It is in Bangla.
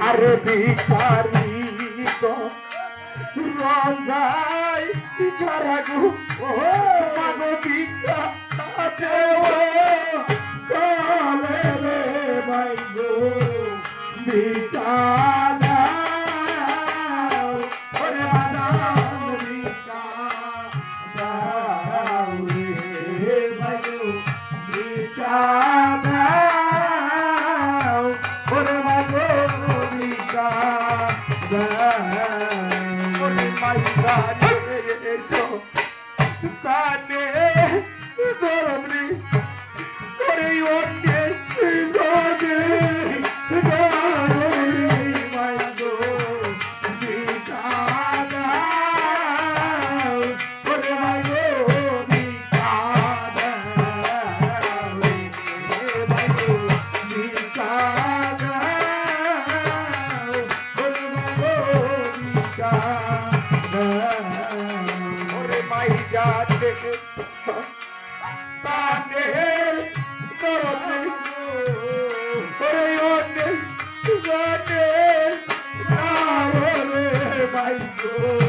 আরে ভিখারি তো রোজাই ভিখারা গো মাগো ভিক্ষা দেও কালে রে ভাই গো ভিক্ষা দাও ওরে বাদাম ভিক্ষা দাও রে ভাই গো ভিক্ষা দাও ওরে মাগো ভিক্ষা ওরে মাইকা এসো কানে দরবরি ওরে ওকে দোগে দরবরি মাইগো ভিক্ষা দাও ওরে মাগো ভিক্ষা দাও ওরে মাগো ভিক্ষা ওরে মাইকা দেখে তানে করতে ওরে ওনে জানে না রে মাইগো